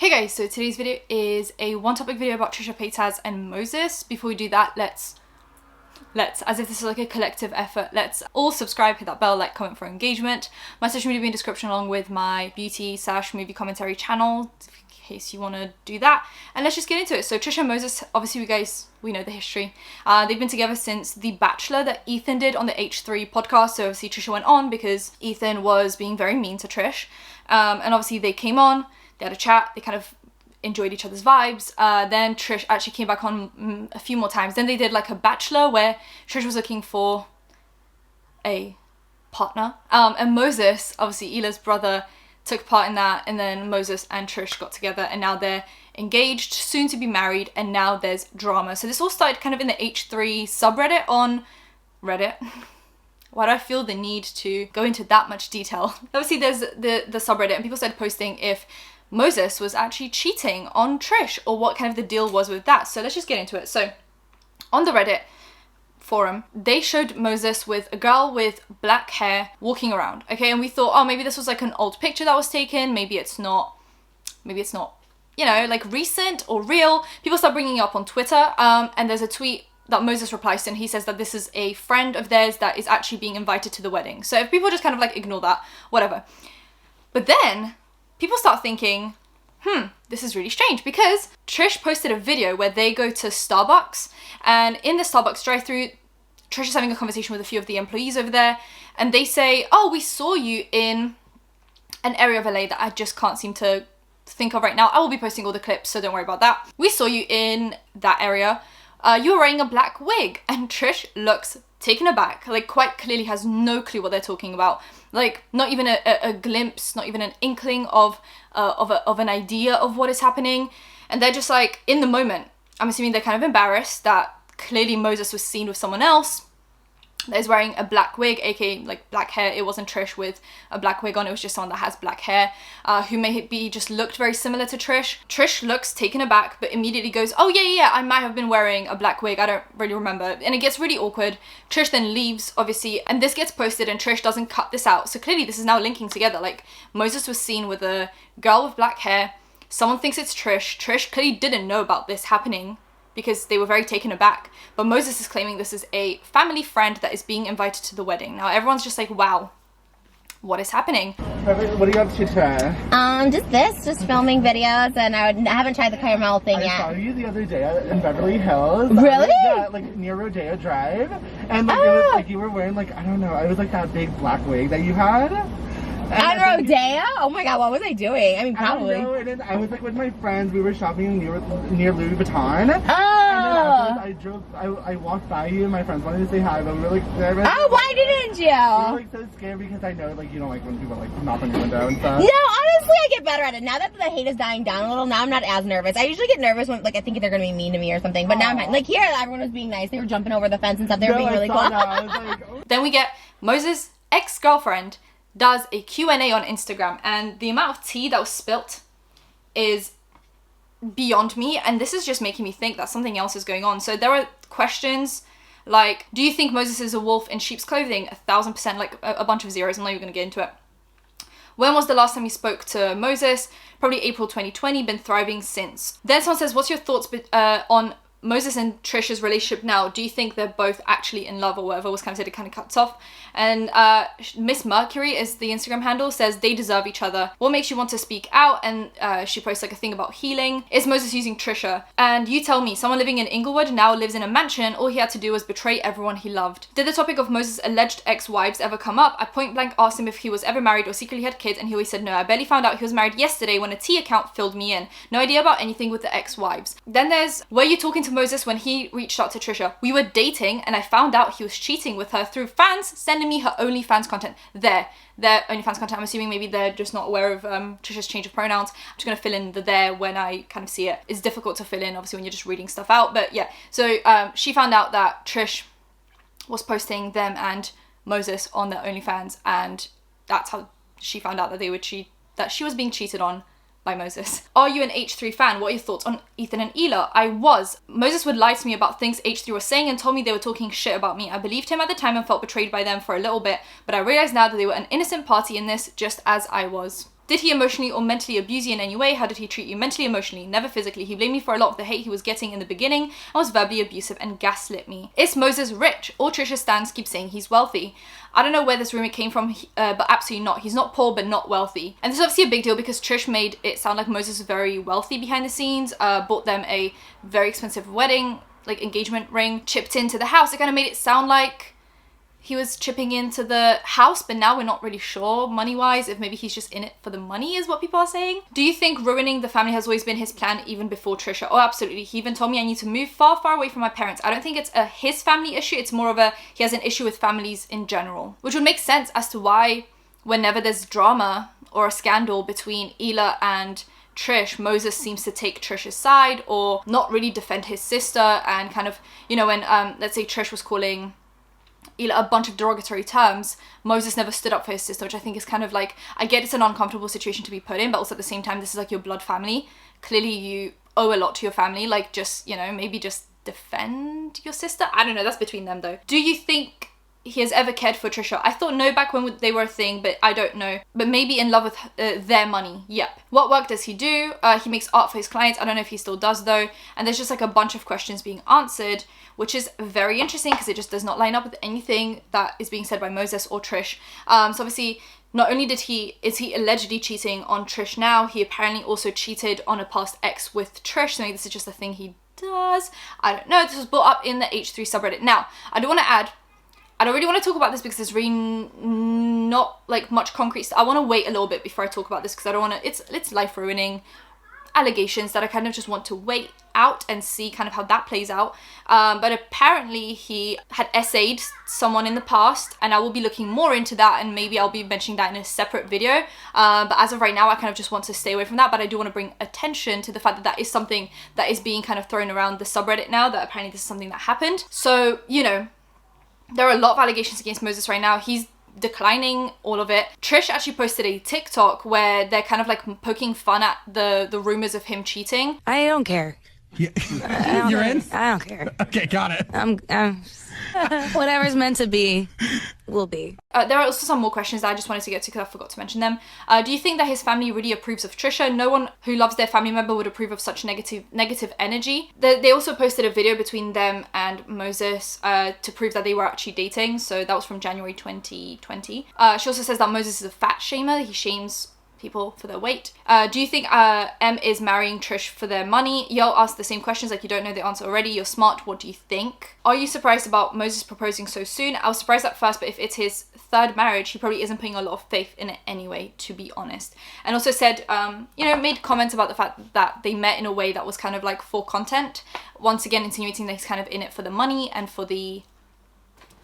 Hey guys, so today's video is a one topic video about Trisha Paytas and Moses. Before we do that, let's, as if this is like a collective effort, let's all subscribe, hit that bell, like, comment for engagement. My social media will be in the description along with my beauty/movie commentary channel, in case you want to do that. And let's just get into it. So Trisha and Moses, obviously we know the history. They've been together since The Bachelor that Ethan did on the H3 podcast. So obviously Trisha went on because Ethan was being very mean to Trish. And obviously they came on. They had a chat, they kind of enjoyed each other's vibes. Then Trish actually came back on a few more times. Then they did like a Bachelor where Trish was looking for a partner. And Moses, obviously Ola's brother, took part in that. And then Moses and Trish got together and now they're engaged, soon to be married. And now there's drama. So this all started kind of in the H3 subreddit on Reddit. Why do I feel the need to go into that much detail? Obviously there's the subreddit and people started posting if Moses was actually cheating on Trish or what kind of the deal was with that. So let's just get into it. So on the Reddit forum, they showed Moses with a girl with black hair walking around. Okay, and we thought, oh, maybe this was like an old picture that was taken. Maybe it's not, you know, like recent or real. People start bringing it up on Twitter. And there's a tweet that Moses replies to and he says that this is a friend of theirs that is actually being invited to the wedding. So if people just kind of like ignore that, whatever. But then people start thinking, this is really strange because Trish posted a video where they go to Starbucks and in the Starbucks drive-thru, Trish is having a conversation with a few of the employees over there and they say, oh, we saw you in an area of LA that I just can't seem to think of right now. I will be posting all the clips, so don't worry about that. We saw you in that area. You were wearing a black wig and Trish looks taken aback, like quite clearly has no clue what they're talking about. Like not even a glimpse, not even an inkling of an idea of what is happening. And they're just like in the moment. I'm assuming they're kind of embarrassed that clearly Moses was seen with someone else that is wearing a black wig, aka like black hair. It wasn't Trish with a black wig on, it was just someone that has black hair, who may be just looked very similar to Trish. Trish looks taken aback, but immediately goes, oh yeah, I might have been wearing a black wig, I don't really remember. And it gets really awkward. Trish then leaves, obviously, and this gets posted and Trish doesn't cut this out. So clearly this is now linking together. Like Moses was seen with a girl with black hair, someone thinks it's Trish. Trish clearly didn't know about this happening because they were very taken aback. But Moses is claiming this is a family friend that is being invited to the wedding. Now everyone's just like, wow, what is happening? What are you up to today? Just filming videos, and I haven't tried the caramel thing yet. I saw you the other day in Beverly Hills. Really? Yeah, like near Rodeo Drive. And like, it was like you were wearing like, I don't know, it was like that big black wig that you had. On Rodeo? Oh my god, what was I doing? I mean, probably. I don't know, I was like with my friends, we were shopping near Louis Vuitton. Oh! And I walked by you and my friends wanted to say hi, but we were like nervous. Oh, why didn't you? We were like so scared because I know like you don't like when people like knock on your window and stuff. No, honestly, I get better at it. Now that the hate is dying down a little, now I'm not as nervous. I usually get nervous when like I think they're gonna be mean to me or something, but now I'm like here, everyone was being nice. They were jumping over the fence and stuff. They were being really cool. I was like, oh. Then we get Moses' ex-girlfriend does a Q&A on Instagram and the amount of tea that was spilt is beyond me, and this is just making me think that something else is going on. So there are questions like, do you think Moses is a wolf in sheep's clothing? 1000%, like a bunch of zeros. I'm not even gonna get into it. When was the last time you spoke to Moses? Probably April 2020, been thriving since. Then someone says, what's your thoughts on Moses and Trisha's relationship now? Do you think they're both actually in love or whatever was kind of said? It kind of cuts off. And Miss Mercury is the Instagram handle, says they deserve each other. What makes you want to speak out? And she posts like a thing about healing. Is Moses using Trisha? And you tell me, someone living in Inglewood now lives in a mansion. All he had to do was betray everyone he loved. Did the topic of Moses' alleged ex-wives ever come up? I point blank asked him if he was ever married or secretly had kids, and he always said no. I barely found out he was married yesterday when a T account filled me in. No idea about anything with the ex-wives. Then there's, were you talking to Moses when he reached out to Trisha? We were dating and I found out he was cheating with her through fans sending me her OnlyFans content. Their OnlyFans content. I'm assuming maybe they're just not aware of Trisha's change of pronouns. I'm just gonna fill in the there when I kind of see it. It's difficult to fill in obviously when you're just reading stuff out, but yeah. So she found out that Trish was posting them and Moses on their OnlyFans, and that's how she found out that that she was being cheated on by Moses. Are you an H3 fan? What are your thoughts on Ethan and Ola? I was. Moses would lie to me about things H3 was saying and told me they were talking shit about me. I believed him at the time and felt betrayed by them for a little bit, but I realized now that they were an innocent party in this, just as I was. Did he emotionally or mentally abuse you in any way? How did he treat you mentally, emotionally? Never physically. He blamed me for a lot of the hate he was getting in the beginning and was verbally abusive and gaslit me. Is Moses rich? All Trisha stans keep saying he's wealthy. I don't know where this rumor came from, but absolutely not. He's not poor, but not wealthy. And this is obviously a big deal because Trish made it sound like Moses was very wealthy behind the scenes, bought them a very expensive wedding, like engagement ring, chipped into the house. It kind of made it sound like he was chipping into the house, but now we're not really sure money-wise if maybe he's just in it for the money is what people are saying. Do you think ruining the family has always been his plan even before Trisha? Oh, absolutely. He even told me I need to move far, far away from my parents. I don't think it's a his family issue. It's more of a he has an issue with families in general, which would make sense as to why whenever there's drama or a scandal between Ela and Trish, Moses seems to take Trish's side or not really defend his sister and kind of, you know, when let's say Trish was calling Ela a bunch of derogatory terms, Moses never stood up for his sister, which I think is kind of like, I get it's an uncomfortable situation to be put in, but also at the same time, this is like your blood family. Clearly you owe a lot to your family, like just, you know, maybe just defend your sister. I don't know, that's between them though. Do you think he has ever cared for Trisha? I thought no back when they were a thing, but I don't know. But maybe in love with their money. Yep. What work does he do? He makes art for his clients. I don't know if he still does though. And there's just like a bunch of questions being answered, which is very interesting because it just does not line up with anything that is being said by Moses or Trish. So obviously, not only is he allegedly cheating on Trish now, he apparently also cheated on a past ex with Trish. So maybe this is just a thing he does. I don't know. This was brought up in the H3 subreddit. Now, I do want to add, I don't really want to talk about this because there's really not like much concrete stuff. I want to wait a little bit before I talk about this because I don't want to, it's life ruining allegations that I kind of just want to wait out and see kind of how that plays out. But apparently he had essayed someone in the past and I will be looking more into that and maybe I'll be mentioning that in a separate video. But as of right now, I kind of just want to stay away from that. But I do want to bring attention to the fact that that is something that is being kind of thrown around the subreddit now, that apparently this is something that happened. So, you know, there are a lot of allegations against Moses right now. He's declining all of it. Trish actually posted a TikTok where they're kind of like poking fun at the rumors of him cheating. I don't care. Yeah. You're in? I don't care. Okay, got it. Whatever's meant to be, will be. There are also some more questions that I just wanted to get to because I forgot to mention them. Do you think that his family really approves of Trisha? No one who loves their family member would approve of such negative energy. They also posted a video between them and Moses to prove that they were actually dating. So that was from January 2020. She also says that Moses is a fat shamer. He shames people for their weight. Do you think M is marrying Trish for their money? Y'all asked the same questions, like you don't know the answer already. You're smart. What do you think? Are you surprised about Moses proposing so soon? I was surprised at first, but if it's his third marriage, he probably isn't putting a lot of faith in it anyway, to be honest. And also said, you know, made comments about the fact that they met in a way that was kind of like for content. Once again, insinuating that he's kind of in it for the money and for the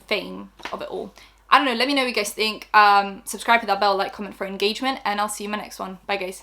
fame of it all. I don't know, let me know what you guys think. Subscribe, hit that bell, like, comment for engagement, and I'll see you in my next one. Bye guys.